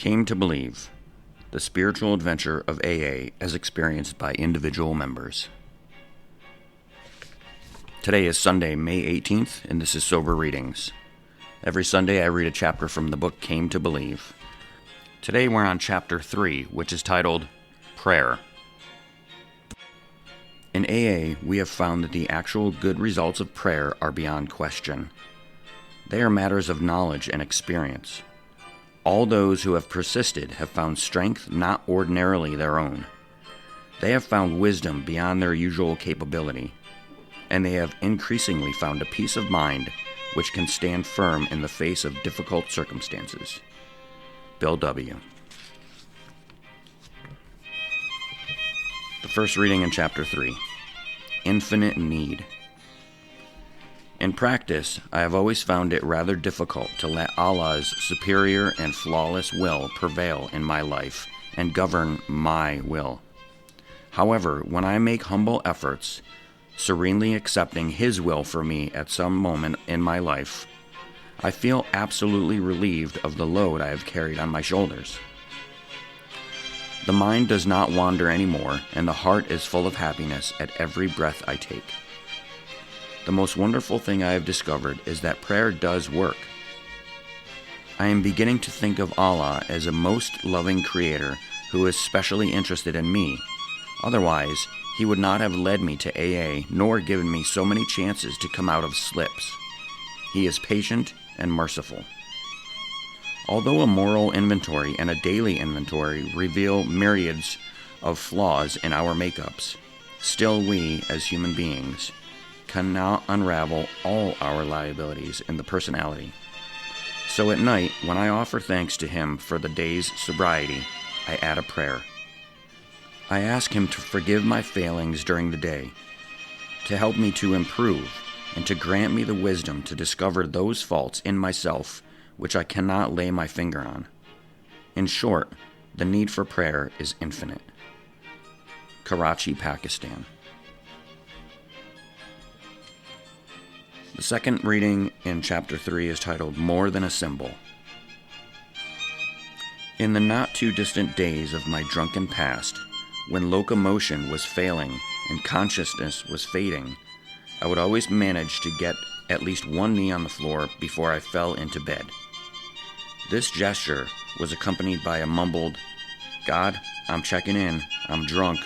Came to Believe, the spiritual adventure of AA as experienced by individual members. Today is Sunday, May 18th, and this is Sober Readings. Every Sunday I read a chapter from the book Came to Believe. Today we're on Chapter 3, which is titled Prayer. In AA, we have found that the actual good results of prayer are beyond question. They are matters of knowledge and experience. All those who have persisted have found strength not ordinarily their own. They have found wisdom beyond their usual capability, and they have increasingly found a peace of mind which can stand firm in the face of difficult circumstances. Bill W. The first reading in Chapter 3, Infinite Need. In practice, I have always found it rather difficult to let Allah's superior and flawless will prevail in my life and govern my will. However, when I make humble efforts, serenely accepting His will for me at some moment in my life, I feel absolutely relieved of the load I have carried on my shoulders. The mind does not wander anymore, and the heart is full of happiness at every breath I take. The most wonderful thing I have discovered is that prayer does work. I am beginning to think of Allah as a most loving creator who is specially interested in me. Otherwise, He would not have led me to AA nor given me so many chances to come out of slips. He is patient and merciful. Although a moral inventory and a daily inventory reveal myriads of flaws in our makeups, still we, as human beings, cannot unravel all our liabilities in the personality. So at night, when I offer thanks to Him for the day's sobriety, I add a prayer. I ask Him to forgive my failings during the day, to help me to improve, and to grant me the wisdom to discover those faults in myself which I cannot lay my finger on. In short, the need for prayer is infinite. Karachi, Pakistan. The second reading in Chapter 3 is titled More Than a Symbol. In the not-too-distant days of my drunken past, when locomotion was failing and consciousness was fading, I would always manage to get at least one knee on the floor before I fell into bed. This gesture was accompanied by a mumbled, "God, I'm checking in, I'm drunk."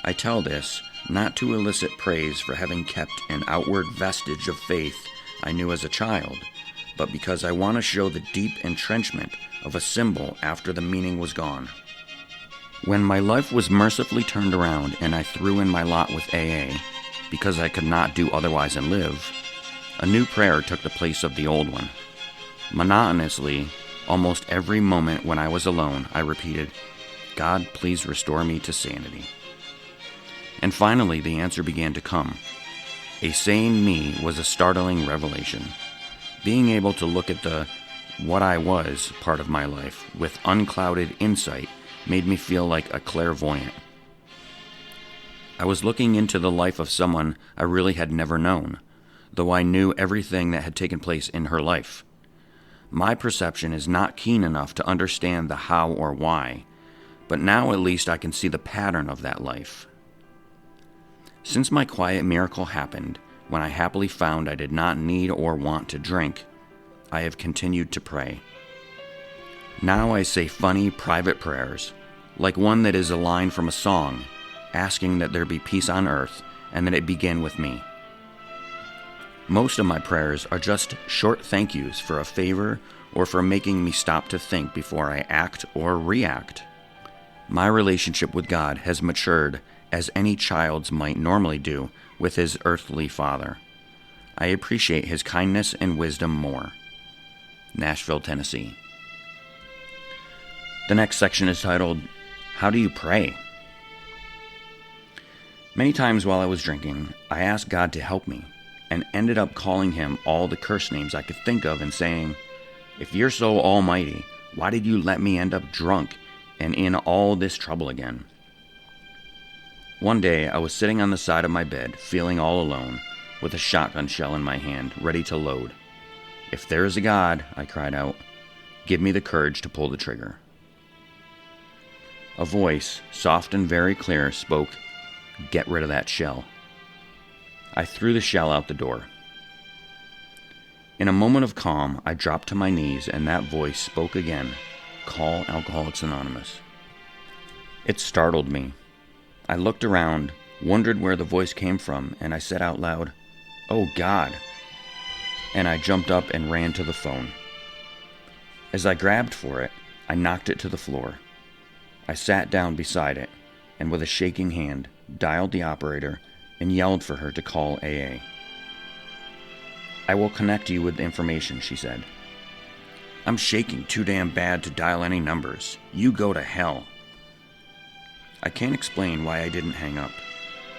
I tell this not to elicit praise for having kept an outward vestige of faith I knew as a child, but because I want to show the deep entrenchment of a symbol after the meaning was gone. When my life was mercifully turned around and I threw in my lot with AA, because I could not do otherwise and live, a new prayer took the place of the old one. Monotonously, almost every moment when I was alone, I repeated, "God, please restore me to sanity." And finally, the answer began to come. A sane me was a startling revelation. Being able to look at the what I was part of my life with unclouded insight made me feel like a clairvoyant. I was looking into the life of someone I really had never known, though I knew everything that had taken place in her life. My perception is not keen enough to understand the how or why, but now at least I can see the pattern of that life. Since my quiet miracle happened, when I happily found I did not need or want to drink, I have continued to pray. Now I say funny, private prayers, like one that is a line from a song, asking that there be peace on earth and that it begin with me. Most of my prayers are just short thank yous for a favor or for making me stop to think before I act or react. My relationship with God has matured as any child's might normally do with his earthly father. I appreciate his kindness and wisdom more. Nashville, Tennessee. The next section is titled, How Do You Pray? Many times while I was drinking, I asked God to help me and ended up calling Him all the curse names I could think of and saying, "If you're so almighty, why did you let me end up drunk and in all this trouble again?" One day, I was sitting on the side of my bed, feeling all alone, with a shotgun shell in my hand, ready to load. "If there is a God," I cried out, give me the courage to pull the trigger. A voice, soft and very clear, spoke, "Get rid of that shell." I threw the shell out the door. In a moment of calm, I dropped to my knees and that voice spoke again, "Call Alcoholics Anonymous." It startled me. I looked around, wondered where the voice came from, and I said out loud, "Oh God!" And I jumped up and ran to the phone. As I grabbed for it, I knocked it to the floor. I sat down beside it, and with a shaking hand, dialed the operator and yelled for her to call AA. "I will connect you with information," she said. "I'm shaking too damn bad to dial any numbers. You go to hell." I can't explain why I didn't hang up.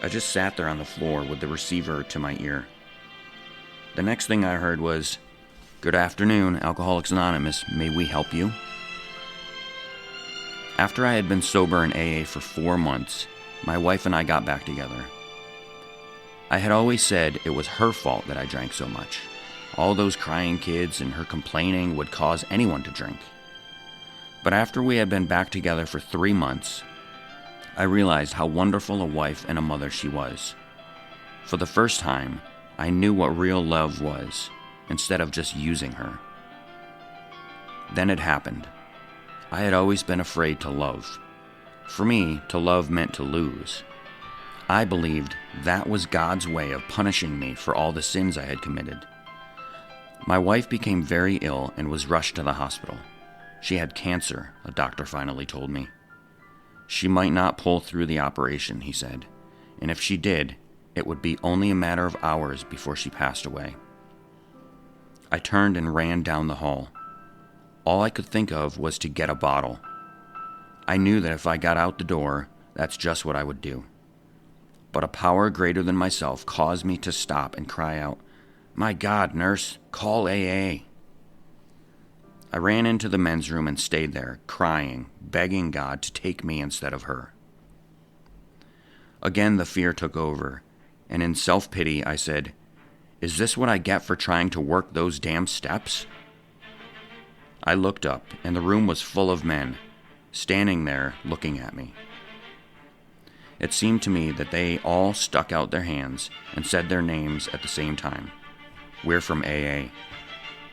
I just sat there on the floor with the receiver to my ear. The next thing I heard was, "Good afternoon, Alcoholics Anonymous. May we help you?" After I had been sober in AA for 4 months, my wife and I got back together. I had always said it was her fault that I drank so much. All those crying kids and her complaining would cause anyone to drink. But after we had been back together for 3 months, I realized how wonderful a wife and a mother she was. For the first time, I knew what real love was, instead of just using her. Then it happened. I had always been afraid to love. For me, to love meant to lose. I believed that was God's way of punishing me for all the sins I had committed. My wife became very ill and was rushed to the hospital. She had cancer, a doctor finally told me. She might not pull through the operation, he said, and if she did, it would be only a matter of hours before she passed away. I turned and ran down the hall. All I could think of was to get a bottle. I knew that if I got out the door, that's just what I would do. But a power greater than myself caused me to stop and cry out, "My God, nurse, call AA." I ran into the men's room and stayed there, crying, begging God to take me instead of her. Again, the fear took over, and in self-pity, I said, "Is this what I get for trying to work those damn steps?" I looked up, and the room was full of men, standing there looking at me. It seemed to me that they all stuck out their hands and said their names at the same time. "We're from AA."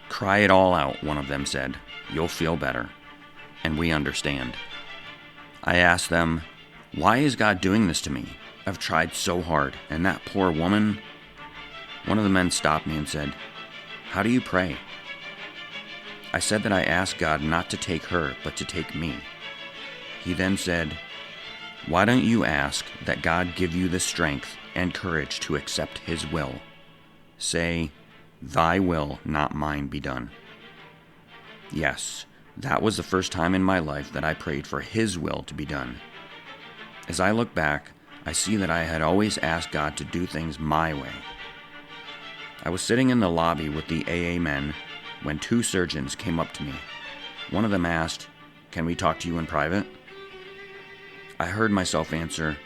"Cry it all out," one of them said. "You'll feel better. And we understand." I asked them, "Why is God doing this to me? I've tried so hard, and that poor woman..." One of the men stopped me and said, "How do you pray?" I said that I asked God not to take her, but to take me. He then said, "Why don't you ask that God give you the strength and courage to accept His will? Say, 'Thy will, not mine, be done.'" Yes, that was the first time in my life that I prayed for His will to be done. As I look back, I see that I had always asked God to do things my way. I was sitting in the lobby with the AA men when 2 surgeons came up to me. One of them asked, "Can we talk to you in private?" I heard myself answer,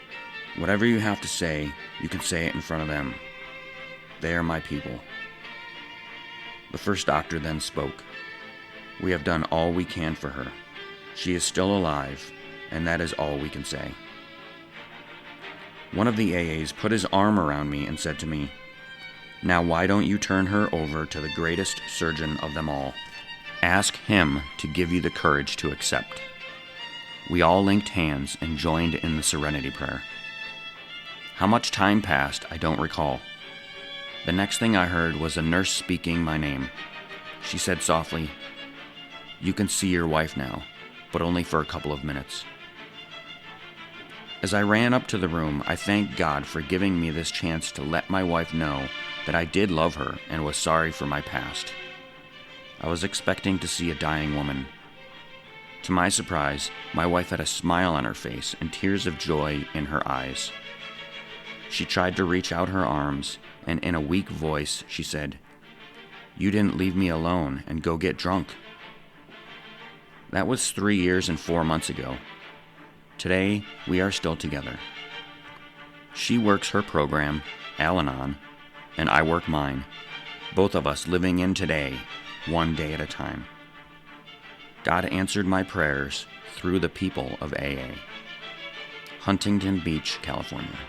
"Whatever you have to say, you can say it in front of them. They are my people." The first doctor then spoke. "We have done all we can for her. She is still alive, and that is all we can say." One of the AAs put his arm around me and said to me, "Now why don't you turn her over to the greatest surgeon of them all? Ask him to give you the courage to accept." We all linked hands and joined in the serenity prayer. How much time passed, I don't recall. The next thing I heard was a nurse speaking my name. She said softly, "You can see your wife now, but only for a couple of minutes." As I ran up to the room, I thanked God for giving me this chance to let my wife know that I did love her and was sorry for my past. I was expecting to see a dying woman. To my surprise, my wife had a smile on her face and tears of joy in her eyes. She tried to reach out her arms, and in a weak voice, she said, "You didn't leave me alone and go get drunk." That was 3 years and 4 months ago. Today, we are still together. She works her program, Al-Anon, and I work mine, both of us living in today, one day at a time. God answered my prayers through the people of AA. Huntington Beach, California.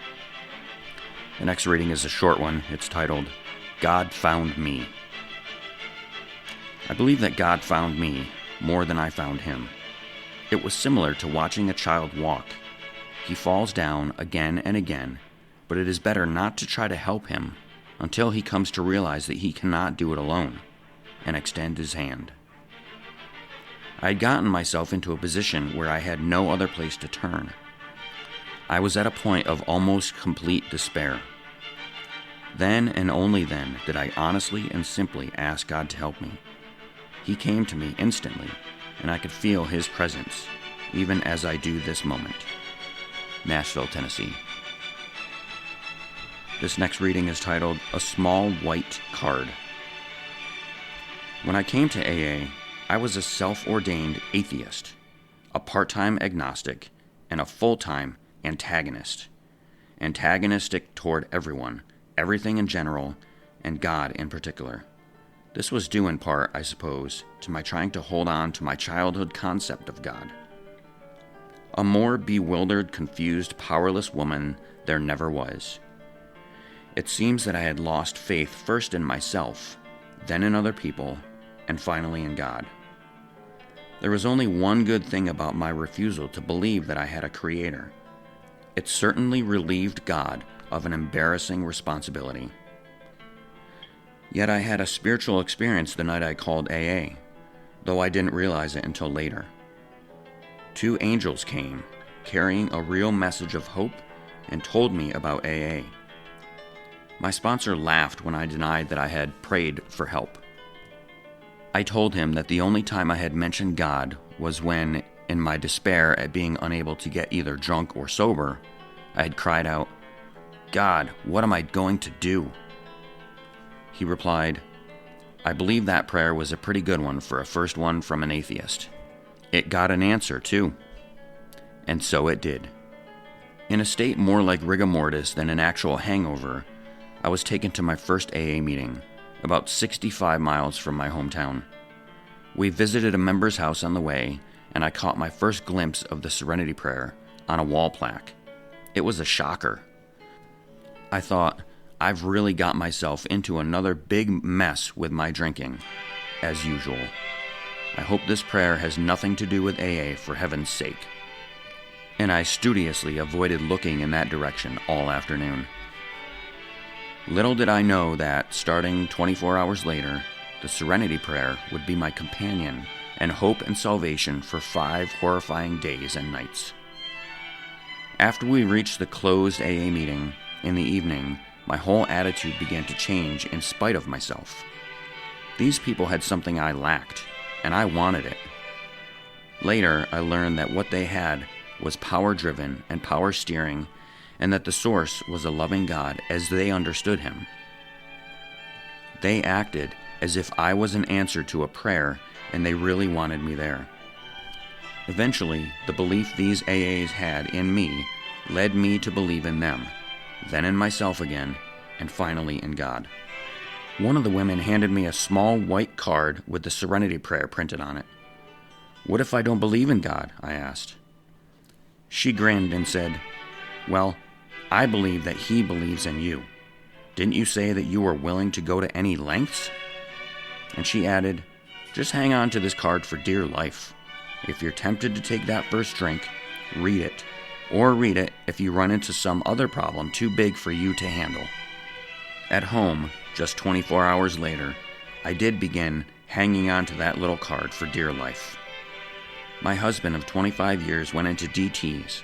The next reading is a short one. It's titled, God Found Me. I believe that God found me more than I found him. It was similar to watching a child walk. He falls down again and again, but it is better not to try to help him until he comes to realize that he cannot do it alone and extend his hand. I had gotten myself into a position where I had no other place to turn. I was at a point of almost complete despair. Then and only then did I honestly and simply ask God to help me. He came to me instantly, and I could feel his presence, even as I do this moment. Nashville, Tennessee. This next reading is titled, A Small White Card. When I came to AA, I was a self-ordained atheist, a part-time agnostic, and a full-time antagonist. Antagonistic toward everyone, everything in general, and God in particular. This was due in part, I suppose, to my trying to hold on to my childhood concept of God. A more bewildered, confused, powerless woman there never was. It seems that I had lost faith first in myself, then in other people, and finally in God. There was only one good thing about my refusal to believe that I had a creator. It certainly relieved God of an embarrassing responsibility. Yet I had a spiritual experience the night I called AA, though I didn't realize it until later. 2 angels came, carrying a real message of hope, and told me about AA. My sponsor laughed when I denied that I had prayed for help. I told him that the only time I had mentioned God was when, in my despair at being unable to get either drunk or sober, I had cried out, God, what am I going to do? He replied, I believe that prayer was a pretty good one for a first one from an atheist. It got an answer, too. And so it did. In a state more like rigor mortis than an actual hangover, I was taken to my first AA meeting, about 65 miles from my hometown. We visited a member's house on the way, and I caught my first glimpse of the Serenity Prayer on a wall plaque. It was a shocker. I thought, I've really got myself into another big mess with my drinking, as usual. I hope this prayer has nothing to do with AA for heaven's sake. And I studiously avoided looking in that direction all afternoon. Little did I know that, starting 24 hours later, the Serenity Prayer would be my companion and hope and salvation for 5 horrifying days and nights. After we reached the closed AA meeting, in the evening, my whole attitude began to change in spite of myself. These people had something I lacked, and I wanted it. Later, I learned that what they had was power-driven and power-steering, and that the source was a loving God as they understood him. They acted as if I was an answer to a prayer, and they really wanted me there. Eventually, the belief these AAs had in me led me to believe in them, then in myself again, and finally in God. One of the women handed me a small white card with the Serenity Prayer printed on it. What if I don't believe in God? I asked. She grinned and said, Well, I believe that he believes in you. Didn't you say that you were willing to go to any lengths? And she added, Just hang on to this card for dear life. If you're tempted to take that first drink, read it. Or read it if you run into some other problem too big for you to handle. At home, just 24 hours later, I did begin hanging on to that little card for dear life. My husband of 25 years went into DTs.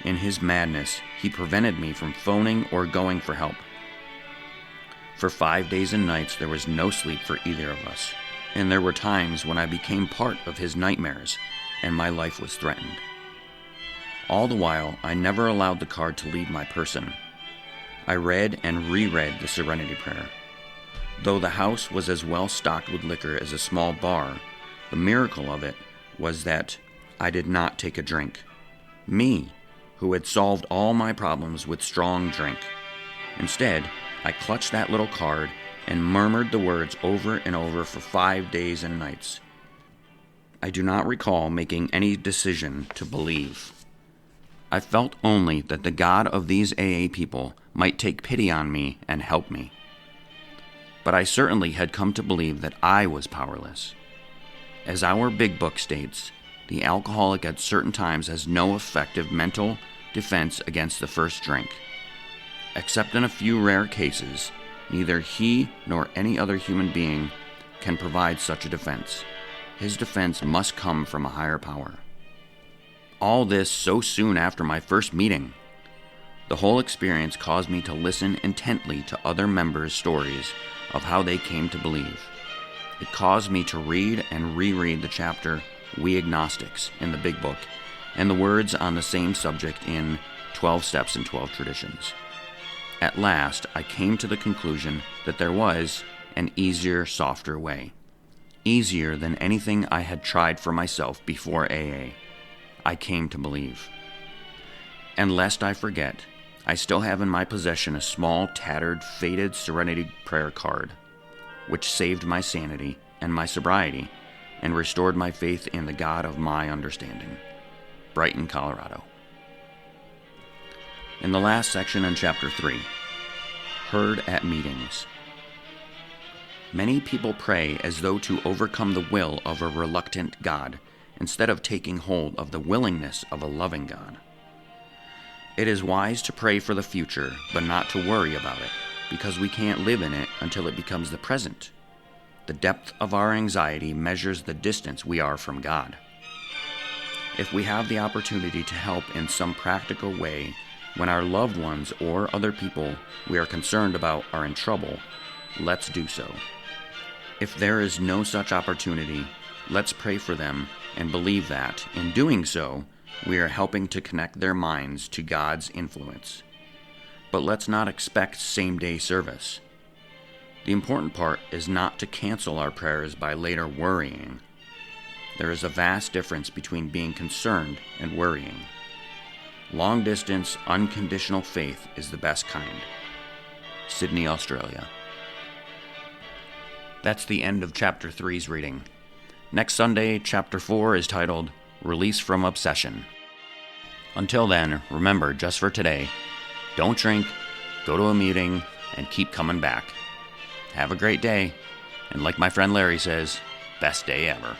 In his madness, he prevented me from phoning or going for help. For 5 days and nights, there was no sleep for either of us, and there were times when I became part of his nightmares, and my life was threatened. All the while, I never allowed the card to leave my person. I read and reread the Serenity Prayer. Though the house was as well stocked with liquor as a small bar, the miracle of it was that I did not take a drink. Me, who had solved all my problems with strong drink. Instead, I clutched that little card and murmured the words over and over for 5 days and nights. I do not recall making any decision to believe. I felt only that the God of these AA people might take pity on me and help me. But I certainly had come to believe that I was powerless. As our big book states, the alcoholic at certain times has no effective mental defense against the first drink. Except in a few rare cases, neither he nor any other human being can provide such a defense. His defense must come from a higher power. All this so soon after my first meeting. The whole experience caused me to listen intently to other members' stories of how they came to believe. It caused me to read and reread the chapter We Agnostics in the Big Book and the words on the same subject in 12 Steps and 12 Traditions. At last, I came to the conclusion that there was an easier, softer way. Easier than anything I had tried for myself before AA. I came to believe. And lest I forget, I still have in my possession a small, tattered, faded Serenity Prayer card, which saved my sanity and my sobriety and restored my faith in the God of my understanding. Brighton, Colorado. In the last section in Chapter 3, Heard at Meetings. Many people pray as though to overcome the will of a reluctant God, instead of taking hold of the willingness of a loving God. It is wise to pray for the future, but not to worry about it, because we can't live in it until it becomes the present. The depth of our anxiety measures the distance we are from God. If we have the opportunity to help in some practical way when our loved ones or other people we are concerned about are in trouble, let's do so. If there is no such opportunity, let's pray for them and believe that, in doing so, we are helping to connect their minds to God's influence. But let's not expect same-day service. The important part is not to cancel our prayers by later worrying. There is a vast difference between being concerned and worrying. Long-distance, unconditional faith is the best kind. Sydney, Australia. That's the end of Chapter 3's reading. Next Sunday, Chapter 4 is titled Release from Obsession. Until then, remember, just for today, don't drink, go to a meeting, and keep coming back. Have a great day, and like my friend Larry says, best day ever.